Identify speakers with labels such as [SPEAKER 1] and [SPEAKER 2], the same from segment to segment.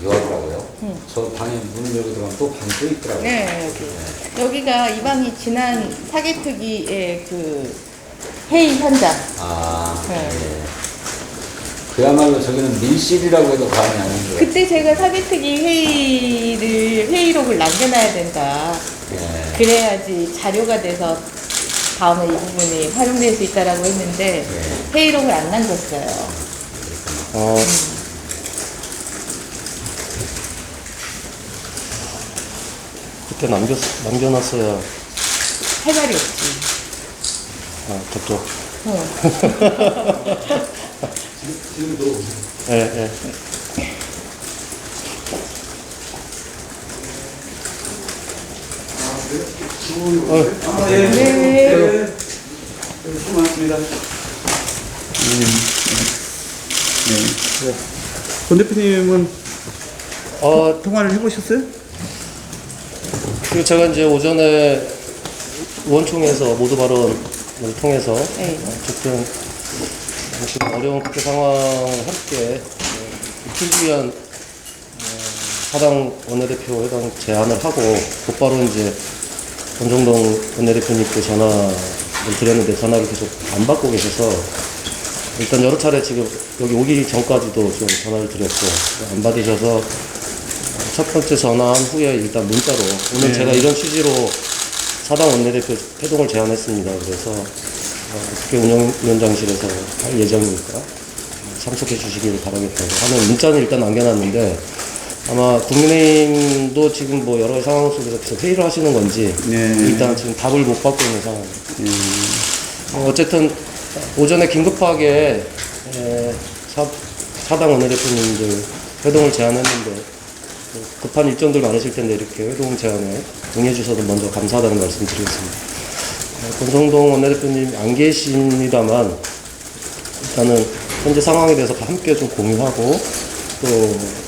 [SPEAKER 1] 묘하더라고요. 저 방에 문을 열고 들어가면 또 방이 또 있더라고요.
[SPEAKER 2] 네, 여기가 이 방이 지난 사개특위의 그 회의 현장.
[SPEAKER 1] 아,
[SPEAKER 2] 네.
[SPEAKER 1] 네. 그야말로 저기는 밀실이라고 해도 과언이 아닌데.
[SPEAKER 2] 그때 제가 사개특위 회의록을 남겨놔야 된다.
[SPEAKER 1] 네.
[SPEAKER 2] 그래야지 자료가 돼서 다음에 이 부분이 활용될 수 있다라고 했는데
[SPEAKER 1] 네.
[SPEAKER 2] 회의록을 안 남겼어요.
[SPEAKER 3] 그때 남겨놨어야.
[SPEAKER 2] 할 말이 없지.
[SPEAKER 3] 저쪽.
[SPEAKER 1] 지금도
[SPEAKER 3] 예, 예.
[SPEAKER 2] 네.
[SPEAKER 4] 수고 많습니다. 권 대표님은 통화를 해보셨어요?
[SPEAKER 3] 그리고 제가 이제 오전에 의원총회에서 모두 발언을 통해서
[SPEAKER 2] 네.
[SPEAKER 3] 어쨌든 지금 어려운 국회 상황을 함께 풀기 위한 사당 원내대표 회담 제안을 하고 곧바로 이제 권정동 원내대표님께 전화를 드렸는데 전화를 계속 안 받고 계셔서 일단 여러 차례 지금 여기 오기 전까지도 좀 전화를 드렸고 안 받으셔서 첫 번째 전화한 후에 일단 문자로 오늘 제가 이런 취지로 사당 원내대표 회동을 제안했습니다. 그래서 국회 운영위원장실에서 할 예정이니까 참석해 주시길 바라겠다고 하는 문자는 일단 남겨놨는데 아마 국민의힘도 지금 뭐 여러 가지 상황 속에서 계속 회의를 하시는 건지 일단 지금 답을 못 받고 있는 상황입니다. 어쨌든 오전에 긴급하게 사당 원내대표님들 회동을 제안했는데 급한 일정들 많으실 텐데 이렇게 회동 제안에 응해 주셔서 먼저 감사하다는 말씀 드리겠습니다. 권성동 원내대표님 안 계십니다만 일단은 현재 상황에 대해서 함께 좀 공유하고 또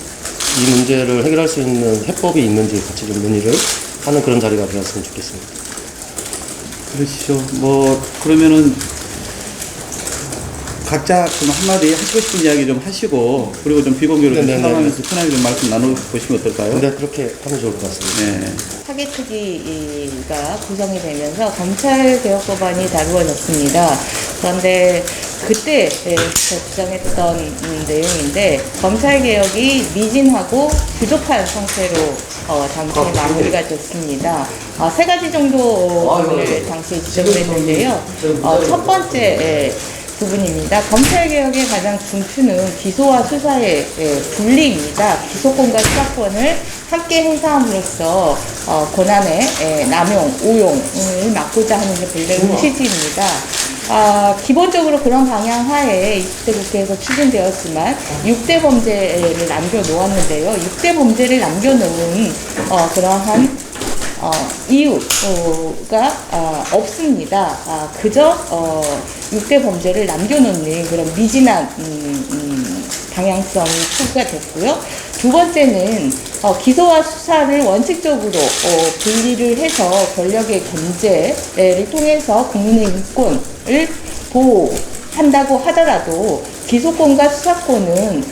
[SPEAKER 3] 이 문제를 해결할 수 있는 해법이 있는지 같이 좀 논의를 하는 그런 자리가 되었으면 좋겠습니다.
[SPEAKER 4] 그러시죠. 그러면은 각자 좀 한마디 하시고 싶은 이야기 좀 하시고 그리고 좀 비공개로 좀
[SPEAKER 3] 네네네.
[SPEAKER 4] 생각하면서 편하게 좀 말씀 나눠보시면 어떨까요?
[SPEAKER 3] 네, 그렇게 하면 좋을 것 같습니다.
[SPEAKER 4] 네.
[SPEAKER 2] 사개특위가 구성이 되면서 검찰개혁법안이 다루어졌습니다. 그런데 그때 주장했던 내용인데 검찰개혁이 미진하고 부족한 상태로 당시에 마무리가 됐습니다. 세 가지 정도를 당시에 지적을 했는데요. 첫 번째 부분입니다. 검찰개혁의 가장 중추는 기소와 수사의 분리입니다. 기소권과 수사권을 함께 행사함으로써 권한의 남용, 오용을 막고자 하는 게 본래 취지입니다. 기본적으로 그런 방향 하에 20대 국회에서 추진되었지만 6대 범죄를 남겨놓았는데요. 6대 범죄를 남겨놓은 그러한 이유가 없습니다. 그저 6대 범죄를 남겨놓는 그런 미진한 방향성이 추구가 됐고요. 두 번째는 기소와 수사를 원칙적으로 분리를 해서 권력의 견제를 통해서 국민의 인권을 보호한다고 하더라도 기소권과 수사권은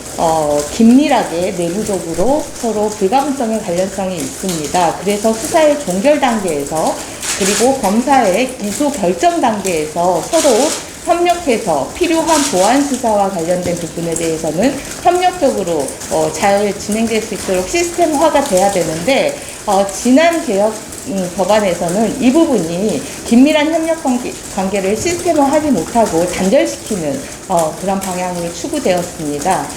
[SPEAKER 2] 긴밀하게 내부적으로 서로 불가분성의 관련성이 있습니다. 그래서 수사의 종결 단계에서 그리고 검사의 기소 결정 단계에서 서로 협력해서 필요한 보안 수사와 관련된 부분에 대해서는 협력적으로 잘 진행될 수 있도록 시스템화가 돼야 되는데 지난 개혁 법안에서는 이 부분이 긴밀한 협력 관계를 시스템화하지 못하고 단절시키는 그런 방향이 추구되었습니다.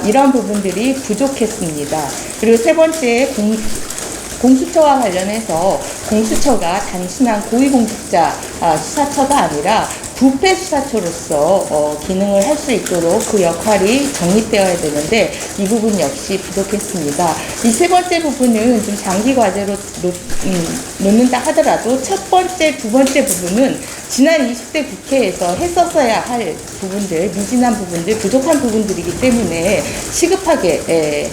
[SPEAKER 2] 이런 부분들이 부족했습니다. 그리고 세 번째 공수처와 관련해서 공수처가 단순한 고위공직자 수사처가 아니라 부패 수사처로서 기능을 할 수 있도록 그 역할이 정립되어야 되는데 이 부분 역시 부족했습니다. 이 세 번째 부분은 좀 장기 과제로 놓는다 하더라도 첫 번째, 두 번째 부분은 지난 20대 국회에서 했었어야 할 부분들, 미진한 부분들, 부족한 부분들이기 때문에 시급하게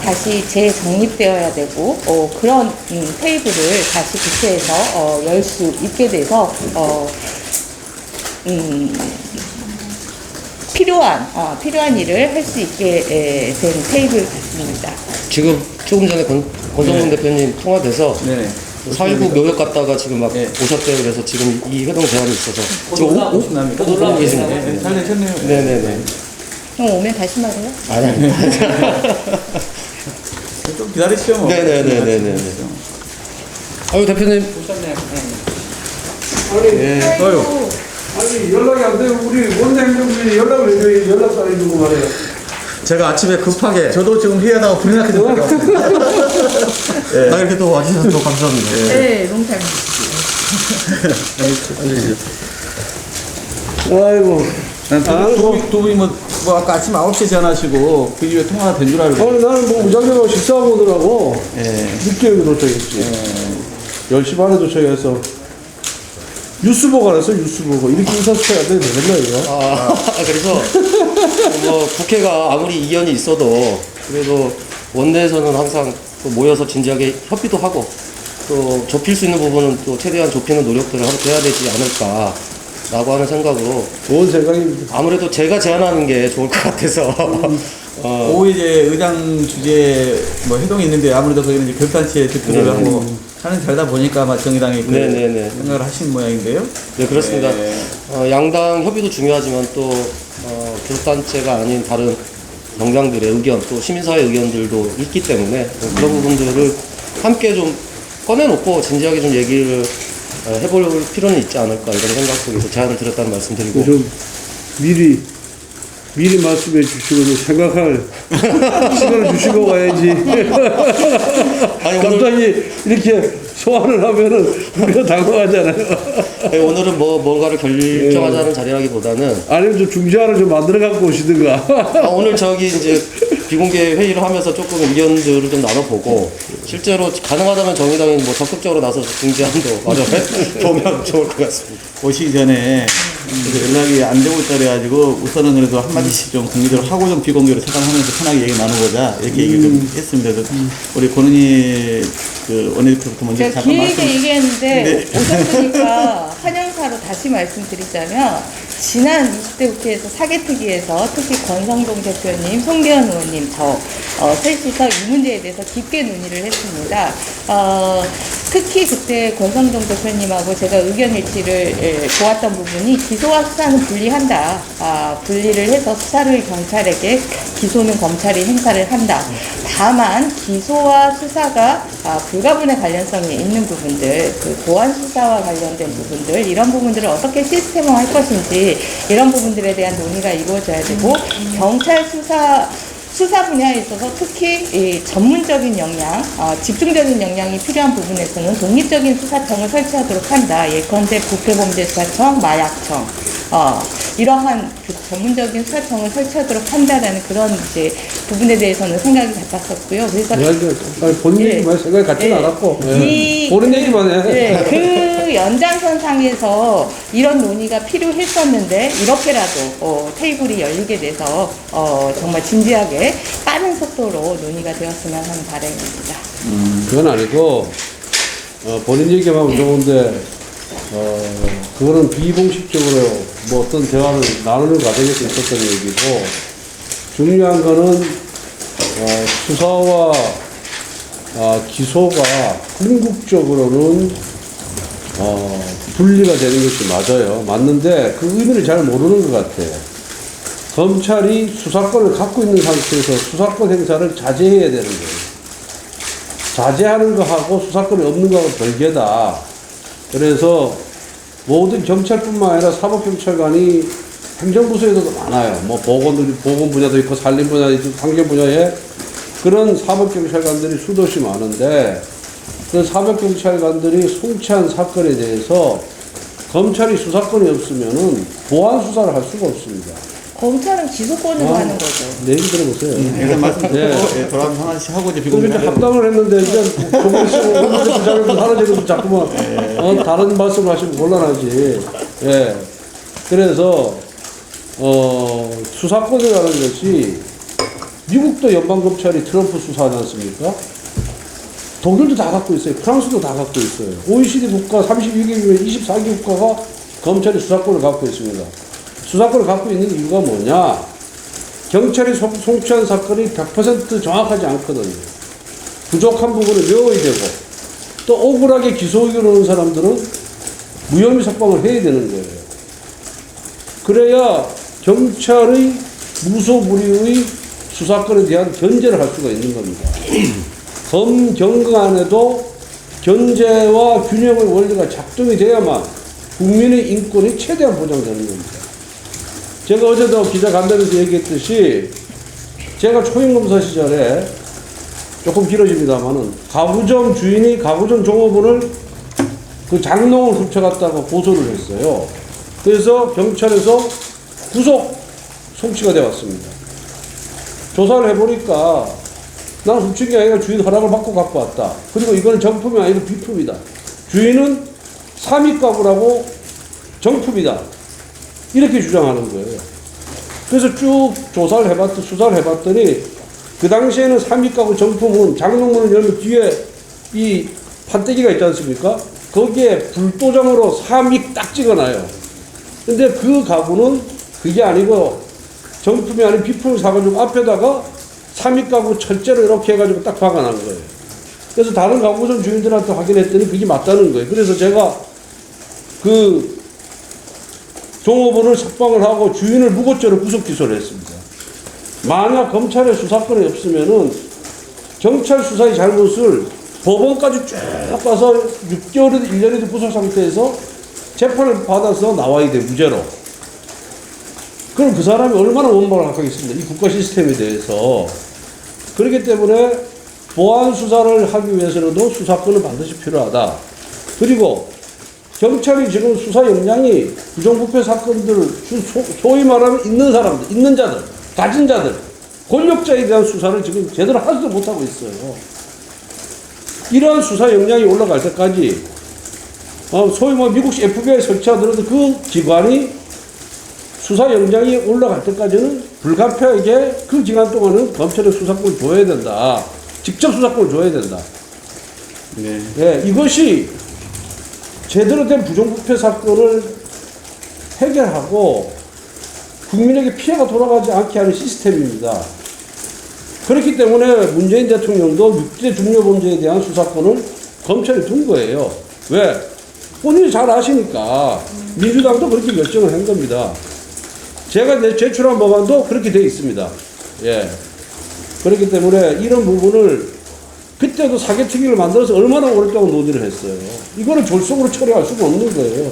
[SPEAKER 2] 다시 재정립되어야 되고 그런 테이블을 다시 국회에서 열 수 있게 돼서 필요한 일을 할 수 있게 된 테이블입니다.
[SPEAKER 3] 지금 조금 전에 권성동 대표님 통화돼서
[SPEAKER 4] 네네.
[SPEAKER 3] 4.19 묘역 갔다가 지금 막
[SPEAKER 4] 네.
[SPEAKER 3] 오셨대요. 그래서 지금 이 회동 제안이 있어서 지금
[SPEAKER 4] 오십니까?
[SPEAKER 3] 올라오고 계십니다.
[SPEAKER 4] 네, 잘 되셨네요.
[SPEAKER 3] 네네네.
[SPEAKER 2] 형 오면 다시 말해요?
[SPEAKER 3] 아니.
[SPEAKER 4] 좀 기다리시죠. 뭐.
[SPEAKER 3] 네네네네네. 아유 대표님.
[SPEAKER 4] 예.
[SPEAKER 2] 아이고,
[SPEAKER 5] 아니 연락이 안 되면 우리 원내행정부에 연락을 해줘야 연락도 안 해주고 말이에요.
[SPEAKER 4] 제가 아침에 급하게 저도 지금 회의하다가 불이 나게 됐거든요.
[SPEAKER 3] 아 이렇게 또 와주셔서 또 감사합니다.
[SPEAKER 2] 네, 롱타임.
[SPEAKER 5] 아이고.
[SPEAKER 4] 두 분이 뭐 아까 아침 9시에 전화하시고 그 이후에 통화가 된 줄 알고.
[SPEAKER 5] 오늘 나는 뭐 무장님하고 식사하고 오더라고.
[SPEAKER 4] 예.
[SPEAKER 5] 늦게 여기 도착했지. 10시 반에 도착해서 뉴스 보고 안했어 뉴스 보고. 이렇게 의사소통이 안 되면 되겠나 이거?
[SPEAKER 3] 그래서 뭐 국회가 아무리 이견이 있어도 그래도 원내에서는 항상 또 모여서 진지하게 협의도 하고 또 좁힐 수 있는 부분은 또 최대한 좁히는 노력들을 해야 되지 않을까라고 하는 생각으로
[SPEAKER 5] 좋은 생각입니다.
[SPEAKER 3] 아무래도 제가 제안하는 게 좋을 것 같아서
[SPEAKER 4] 오후 이제 의장 주재 뭐 회동이 있는데 아무래도 거기는 이제 결단체에 득표를
[SPEAKER 3] 네네.
[SPEAKER 4] 하고 하는 자리다 보니까 아마 정의당이 그
[SPEAKER 3] 네네네.
[SPEAKER 4] 생각을 하신 모양인데요.
[SPEAKER 3] 네 그렇습니다.
[SPEAKER 4] 네.
[SPEAKER 3] 양당 협의도 중요하지만 또 교섭단체가 아닌 다른 정당들의 의견 또 시민사회 의견들도 있기 때문에 그런 부분들을 함께 좀 꺼내놓고 진지하게 좀 얘기를 해볼 필요는 있지 않을까 이런 생각 속에서 제안을 드렸다는 말씀 드리고
[SPEAKER 5] 좀 미리 말씀해 주시고 좀 생각할 시간을 주시고 가야지.
[SPEAKER 3] 아니, 오늘,
[SPEAKER 5] 갑자기 이렇게 소환을 하면은 우리가 당황하잖아요.
[SPEAKER 3] 아니, 오늘은 뭔가를 결정하자는 자리라기보다는
[SPEAKER 5] 아니면 좀 중재안을 좀 만들어 갖고 오시든가.
[SPEAKER 3] 오늘 저기 이제 비공개 회의를 하면서 조금 의견들을 좀 나눠보고 실제로 가능하다면 정의당이 뭐 적극적으로 나서서 중재안도 마련해 보면 좋을 것 같습니다.
[SPEAKER 4] 오시기 전에 그래서 연락이 안 되고 있다 그래가지고 우선은 그래도 한마디씩 좀 공개적으로 하고 좀 비공개로 차단하면서 편하게 얘기 나눠보자 이렇게 얘기를 좀 했습니다. 그래서 우리 권은희 그 원내대표부터 먼저
[SPEAKER 2] 제가
[SPEAKER 4] 잠깐
[SPEAKER 2] 길게
[SPEAKER 4] 말씀.
[SPEAKER 2] 얘기했는데
[SPEAKER 4] 네.
[SPEAKER 2] 오셨으니까 환영사로 다시 말씀드리자면 지난 20대 국회에서 사개특위에서 특히 권성동 대표님, 송기현 의원님 저 셋이서 이 문제에 대해서 깊게 논의를 했습니다. 특히 그때 권성동 대표님하고 제가 의견 일치를 보았던 부분이 기소와 수사는 분리한다. 분리를 해서 수사를 경찰에게, 기소는 검찰이 행사를 한다. 다만 기소와 수사가 불가분의 관련성이 있는 부분들, 그 보안 수사와 관련된 부분들, 이런 부분들을 어떻게 시스템화할 것인지 이런 부분들에 대한 논의가 이루어져야 되고 경찰 수사 분야에 있어서 특히 이 전문적인 역량, 집중적인 역량이 필요한 부분에서는 독립적인 수사청을 설치하도록 한다. 예컨대 국회범죄수사청, 마약청, 이러한 그 전문적인 수사청을 설치하도록 한다라는 그런 이제 부분에 대해서는 생각이 같았었고요. 그래서
[SPEAKER 5] 본인 얘기만 생각이 같지는 않았고 본인 얘기만 해.
[SPEAKER 2] 그 연장선상에서 이런 논의가 필요했었는데 이렇게라도 테이블이 열리게 돼서 정말 진지하게 빠른 속도로 논의가 되었으면 하는 바람입니다.
[SPEAKER 5] 그건 아니고 본인 얘기만 하면 좋은데 그거는 비공식적으로 뭐 어떤 대화를 나누는 과정에서 있었던 얘기고 중요한 거는 수사와 기소가 궁극적으로는 분리가 되는 것이 맞아요. 맞는데 그 의미를 잘 모르는 것 같아. 검찰이 수사권을 갖고 있는 상태에서 수사권 행사를 자제해야 되는 거예요. 자제하는 거하고 수사권이 없는 거하고 별개다. 그래서 모든 경찰뿐만 아니라 사법경찰관이 행정부서에서도 많아요. 뭐 보건 분야도 있고 산림 분야도 있고 환경 분야에 그런 사법경찰관들이 수도시 많은데 그 사법경찰관들이 송치한 사건에 대해서 검찰이 수사권이 없으면은 보안 수사를 할 수가 없습니다.
[SPEAKER 2] 검찰은 기소권으로 하는 거죠.
[SPEAKER 5] 내 얘기 들어보세요.
[SPEAKER 4] 일단 말씀 듣고 돌아가면서 하나씩 하고 이제
[SPEAKER 5] 그럼 이제 합당을 했는데 이제 조금 있으면 부장님도 사라지고 자꾸만 다른 말씀을 하시면 곤란하지. 예. 그래서 수사권이라는 것이 미국도 연방검찰이 트럼프 수사하지 않습니까? 독일도 다 갖고 있어요. 프랑스도 다 갖고 있어요. OECD 국가 32개 중에 24개 국가가 검찰이 수사권을 갖고 있습니다. 수사권을 갖고 있는 이유가 뭐냐? 경찰이 송치한 사건이 100% 정확하지 않거든요. 부족한 부분을 메워야 되고, 또 억울하게 기소 의견을 오는 사람들은 무혐의 석방을 해야 되는 거예요. 그래야 경찰의 무소불위의 수사권에 대한 견제를 할 수가 있는 겁니다. 검경 안에도 견제와 균형의 원리가 작동이 돼야만 국민의 인권이 최대한 보장되는 겁니다. 제가 어제도 기자간담회에서 얘기했듯이 제가 초임검사 시절에 조금 길어집니다만은 가구점 주인이 가구점 종업원을 그 장롱을 훔쳐갔다고 고소를 했어요. 그래서 경찰에서 구속 송치가 되어 왔습니다. 조사를 해보니까 나는 훔친 게 아니라 주인 허락을 받고 갖고 왔다. 그리고 이거는 정품이 아니라 비품이다. 주인은 삼입가구라고 정품이다. 이렇게 주장하는 거예요. 그래서 쭉 조사를 해봤더니, 수사를 해봤더니 그 당시에는 삼입가구 정품은 장롱문을 열면 뒤에 이 판때기가 있지 않습니까? 거기에 불도장으로 삼입 딱 찍어놔요. 근데 그 가구는 그게 아니고 정품이 아닌 비품을 사가지고 앞에다가 삼입가구 철제로 이렇게 해가지고 딱 박아놓은 거예요. 그래서 다른 가구점 주인들한테 확인했더니 그게 맞다는 거예요. 그래서 제가 그 종업원을 석방을 하고 주인을 무고죄로 구속 기소를 했습니다. 만약 검찰의 수사권이 없으면은 경찰 수사의 잘못을 법원까지 쭉 가서 6개월에도 1년에도 구속 상태에서 재판을 받아서 나와야 돼, 무죄로. 그럼 그 사람이 얼마나 원망을 하겠습니까? 이 국가 시스템에 대해서. 그렇기 때문에 보안 수사를 하기 위해서라도 수사권은 반드시 필요하다. 그리고 경찰이 지금 수사 역량이 부정부패 사건들, 소위 말하면 있는 사람들, 있는 자들, 가진 자들, 권력자에 대한 수사를 지금 제대로 하지도 못하고 있어요. 이러한 수사 역량이 올라갈 때까지, 소위 뭐 미국식 FBI 설치하더라도 그 기관이 수사 역량이 올라갈 때까지는 불가피하게 그 기간 동안은 검찰의 수사권을 줘야 된다. 직접 수사권을 줘야 된다.
[SPEAKER 4] 네.
[SPEAKER 5] 네, 이것이 제대로 된 부정부패 사건을 해결하고 국민에게 피해가 돌아가지 않게 하는 시스템입니다. 그렇기 때문에 문재인 대통령도 6대 중요범죄에 대한 수사권을 검찰에 둔 거예요. 왜? 본인이 잘 아시니까. 민주당도 그렇게 결정을 한 겁니다. 제가 제출한 법안도 그렇게 되어 있습니다. 예. 그렇기 때문에 이런 부분을 그때도 사개특위를 만들어서 얼마나 오랫동안 논의를 했어요. 이거를 졸속으로 처리할 수가 없는 거예요.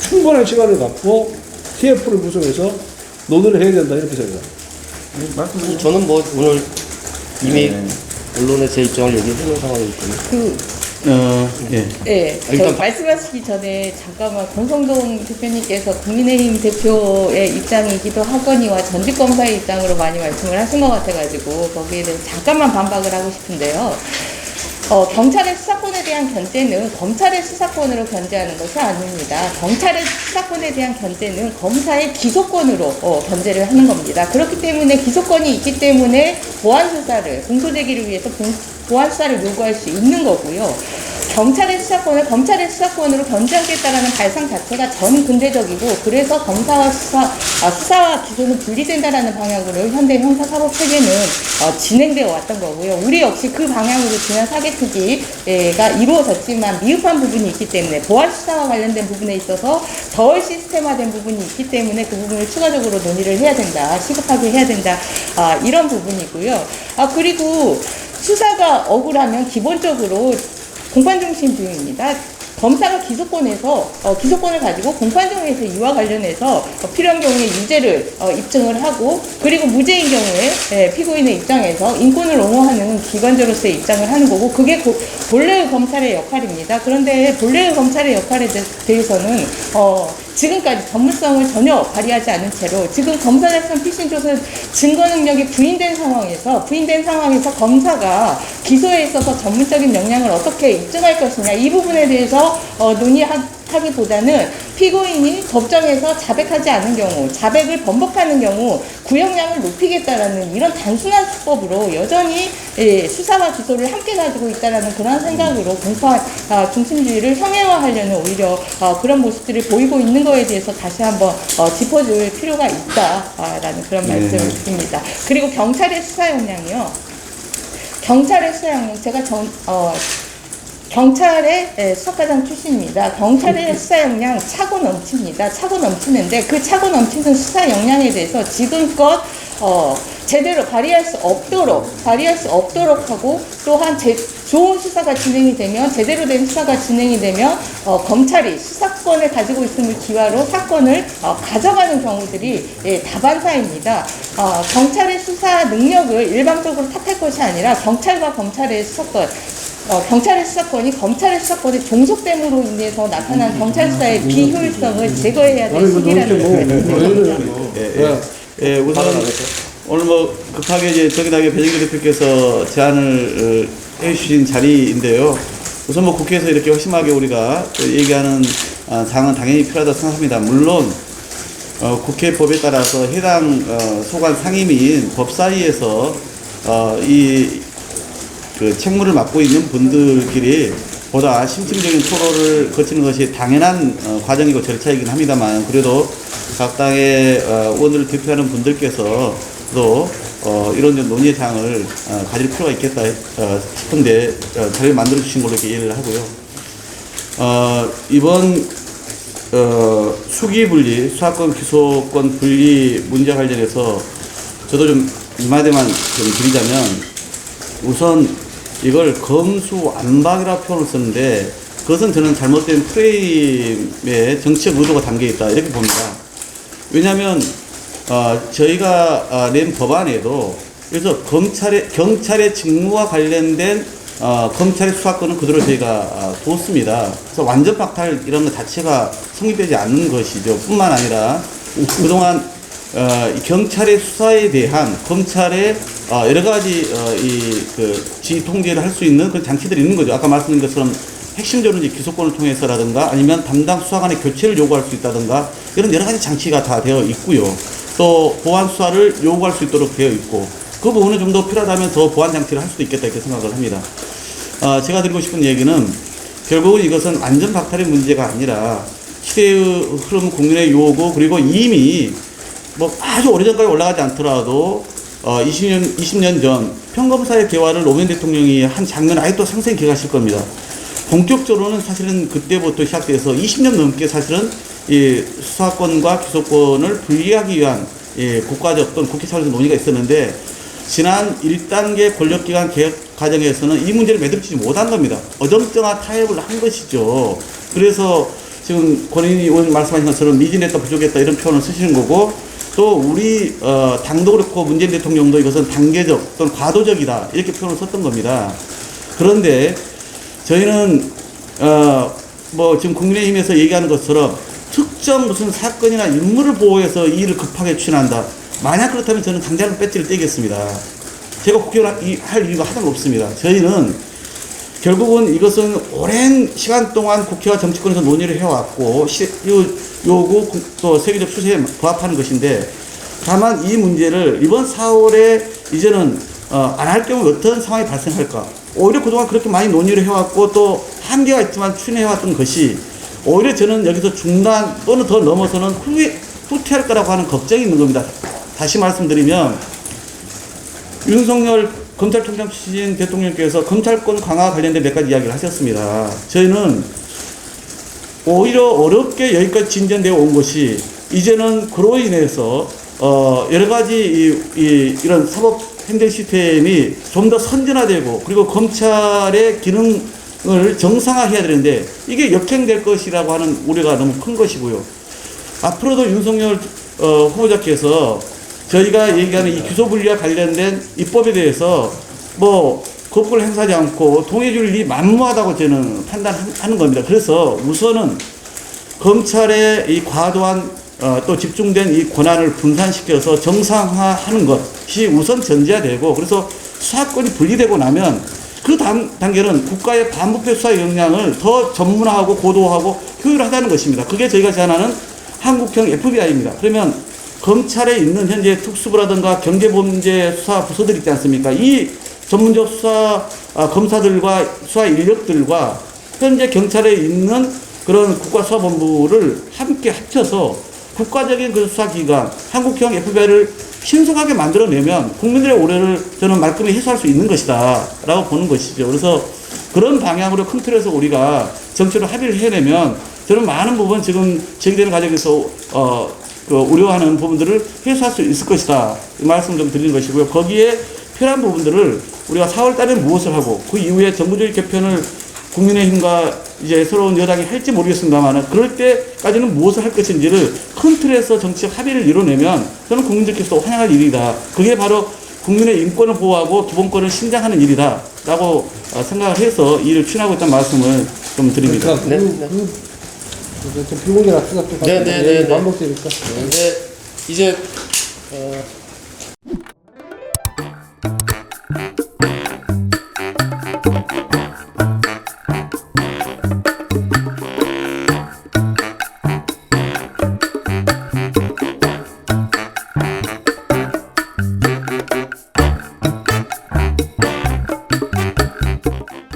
[SPEAKER 5] 충분한 시간을 갖고 TF를 구성해서 논의를 해야 된다 이렇게 생각합니다.
[SPEAKER 3] 저는 뭐 오늘 이미 언론에 제 입장을 얘기해주는 상황이기 때문에.
[SPEAKER 4] 예.
[SPEAKER 2] 네,
[SPEAKER 3] 일단
[SPEAKER 2] 말씀하시기 전에 잠깐만 권성동 대표님께서 국민의힘 대표의 입장이기도 하거니와 전직 검사의 입장으로 많이 말씀을 하신 것 같아가지고 거기에 대해서 잠깐만 반박을 하고 싶은데요. 경찰의 수사권에 대한 견제는 검찰의 수사권으로 견제하는 것이 아닙니다. 경찰의 수사권에 대한 견제는 검사의 기소권으로 견제를 하는 겁니다. 그렇기 때문에 기소권이 있기 때문에 보안수사를, 공소제기를 위해서 보안수사를 요구할 수 있는 거고요. 경찰의 수사권을 검찰의 수사권으로 견제하겠다라는 발상 자체가 전 근대적이고, 그래서 검사와 수사와 기소는 분리된다라는 방향으로 현대 형사사법 체계는 진행되어 왔던 거고요. 우리 역시 그 방향으로 지난 사개특위가 이루어졌지만 미흡한 부분이 있기 때문에 보안 수사와 관련된 부분에 있어서 덜 시스템화된 부분이 있기 때문에 그 부분을 추가적으로 논의를 해야 된다, 시급하게 해야 된다, 이런 부분이고요. 그리고 수사가 억울하면 기본적으로 공판중심주의입니다. 검사가 기소권을 가지고 공판정에서 이와 관련해서 필요한 경우에 유죄를 입증을 하고, 그리고 무죄인 경우에 피고인의 입장에서 인권을 옹호하는 기관자로서의 입장을 하는 거고, 그게 본래의 검찰의 역할입니다. 그런데 본래의 검찰의 역할에 대해서는 지금까지 전문성을 전혀 발휘하지 않은 채로 지금 검사 달성 피신 조사 증거 능력이 부인된 상황에서 검사가 기소에 있어서 전문적인 역량을 어떻게 입증할 것이냐, 이 부분에 대해서 논의하는 하기보다는 피고인이 법정에서 자백하지 않은 경우, 자백을 번복하는 경우 구형량을 높이겠다라는 이런 단순한 수법으로 여전히 수사와 기소를 함께 가지고 있다라는 그런 생각으로 공판 중심주의를 형해화하려는 오히려 그런 모습들을 보이고 있는 거에 대해서 다시 한번 짚어줄 필요가 있다라는 그런 말씀을 드립니다. 그리고 경찰의 수사 역량이요. 경찰의 수사 역량, 제가 경찰의 수사과장 출신입니다. 경찰의 수사 역량 차고 넘칩니다. 차고 넘치는데 그 차고 넘치는 수사 역량에 대해서 지금껏 제대로 발휘할 수 없도록 하고 또한 좋은 수사가 진행이 되면 제대로 된 수사가 진행이 되면 검찰이 수사권을 가지고 있음을 기화로 사건을 가져가는 경우들이 다반사입니다. 경찰의 수사 능력을 일방적으로 탓할 것이 아니라 경찰과 검찰의 수사권 경찰의 수사권이 검찰의 수사권에 종속됨으로 인해서 나타난 경찰 수사의 비효율성을 제거해야 될 시기라는 것을
[SPEAKER 4] 우선 오늘 뭐 급하게 이제 정의당의 배정기 대표께서 제안을 해주신 자리인데요. 우선 뭐 국회에서 이렇게 심하게 우리가 얘기하는 사항은 당연히 필요하다고 생각합니다. 물론 국회법에 따라서 해당 소관 상임위인 법사위에서 그 책무를 맡고 있는 분들끼리 보다 심층적인 토론을 거치는 것이 당연한 과정이고 절차이긴 합니다만, 그래도 각 당의 의원들을 대표하는 분들께서도 이런 논의의 장을 가질 필요가 있겠다 싶은데 자리를 만들어 주신 걸로 이렇게 이해를 하고요. 이번 수기 분리, 수사권 기소권 분리 문제 관련해서 저도 좀 이마디만 좀 드리자면, 우선 이걸 검수완박이라고 표현을 쓰는데 그것은 저는 잘못된 프레임에 정치적 의도가 담겨 있다 이렇게 봅니다. 왜냐하면 저희가 낸 법안에도 그래서 경찰의 직무와 관련된 검찰의 수사권은 그대로 저희가 뒀습니다. 그래서 완전 박탈 이런 것 자체가 성립되지 않는 것이죠. 뿐만 아니라 그동안 경찰의 수사에 대한 검찰의 여러 가지 지휘 통제를 할 수 있는 그런 장치들이 있는 거죠. 아까 말씀드린 것처럼 핵심적으로 이제 기소권을 통해서라든가 아니면 담당 수사관의 교체를 요구할 수 있다든가 이런 여러 가지 장치가 다 되어 있고요. 또 보안 수사를 요구할 수 있도록 되어 있고, 그 부분은 좀 더 필요하다면 더 보안 장치를 할 수도 있겠다 이렇게 생각을 합니다. 제가 드리고 싶은 얘기는 결국은 이것은 완전 박탈의 문제가 아니라 시대의 흐름, 국민의 요구, 그리고 이미 뭐 아주 오래전까지 올라가지 않더라도 20년 전 평검사의 개화를 노무현 대통령이 한 장면 아직도 상세히 기억하실 겁니다. 본격적으로는 사실은 그때부터 시작돼서 20년 넘게 사실은 이 수사권과 기소권을 분리하기 위한 국가적 또는 국회 차원에서 논의가 있었는데, 지난 1단계 권력기관 개혁 과정에서는 이 문제를 매듭지지 못한 겁니다. 어정쩡한 타협을 한 것이죠. 그래서 지금 권인희 의원 말씀하신 것처럼 미진했다, 부족했다 이런 표현을 쓰시는 거고, 또 우리 당도 그렇고 문재인 대통령도 이것은 단계적 또는 과도적이다 이렇게 표현을 썼던 겁니다. 그런데 저희는 뭐 지금 국민의힘에서 얘기하는 것처럼 특정 무슨 사건이나 인물을 보호해서 이 일을 급하게 추진한다. 만약 그렇다면 저는 당장 배지를 떼겠습니다. 제가 국회의원 할 이유가 하나도 없습니다. 저희는 결국은 이것은 오랜 시간 동안 국회와 정치권에서 논의를 해왔고 요구 또 세계적 추세에 부합하는 것인데, 다만 이 문제를 이번 4월에 이제는 안 할 경우 어떤 상황이 발생할까, 오히려 그동안 그렇게 많이 논의를 해왔고 또 한계가 있지만 추진해왔던 것이 오히려 저는 여기서 중단 또는 더 넘어서는 후퇴할 거라고 하는 걱정이 있는 겁니다. 다시 말씀드리면 윤석열 검찰총장 출신 대통령께서 검찰권 강화 관련된 몇 가지 이야기를 하셨습니다. 저희는 오히려 어렵게 여기까지 진전되어 온 것이 이제는 그로 인해서 여러 가지 이런 사법 행정 시스템이 좀 더 선진화되고 그리고 검찰의 기능을 정상화해야 되는데 이게 역행될 것이라고 하는 우려가 너무 큰 것이고요. 앞으로도 윤석열 후보자께서 저희가 얘기하는 이 기소분리와 관련된 입법에 대해서 뭐 거부를 행사하지 않고 동의해줄 일이 만무하다고 저는 판단하는 겁니다. 그래서 우선은 검찰의 이 과도한 또 집중된 이 권한을 분산시켜서 정상화하는 것이 우선 전제가 되고, 그래서 수사권이 분리되고 나면 그 다음 단계는 국가의 반부패 수사의 역량을 더 전문화하고 고도화하고 효율하다는 것입니다. 그게 저희가 제안하는 한국형 FBI입니다. 그러면 검찰에 있는 현재 특수부라든가 경제범죄 수사 부서들 있지 않습니까? 이 전문적 수사 검사들과 수사 인력들과 현재 경찰에 있는 그런 국가수사본부를 함께 합쳐서 국가적인 그 수사기관, 한국형 FBI를 신속하게 만들어내면 국민들의 오해를 저는 말끔히 해소할 수 있는 것이다 라고 보는 것이죠. 그래서 그런 방향으로 큰 틀에서 우리가 정치로 합의를 해내면 저는 많은 부분 지금 제기되는 과정에서 그 우려하는 부분들을 해소할 수 있을 것이다. 이 말씀 좀 드리는 것이고요. 거기에 필요한 부분들을 우리가 4월 달에 무엇을 하고 그 이후에 정부조직 개편을 국민의힘과 이제 새로운 여당이 할지 모르겠습니다만 그럴 때까지는 무엇을 할 것인지를 큰 틀에서 정치적 합의를 이뤄내면 저는 국민들께서 환영할 일이다. 그게 바로 국민의 인권을 보호하고 기본권을 신장하는 일이다 라고 생각을 해서 이 일을 추진하고 있다는 말씀을 좀 드립니다.
[SPEAKER 5] 그러니까 좀 비공개나 수사 좀
[SPEAKER 3] 네, 네, 네, 네.
[SPEAKER 5] 반복되니까.
[SPEAKER 3] 근데 이제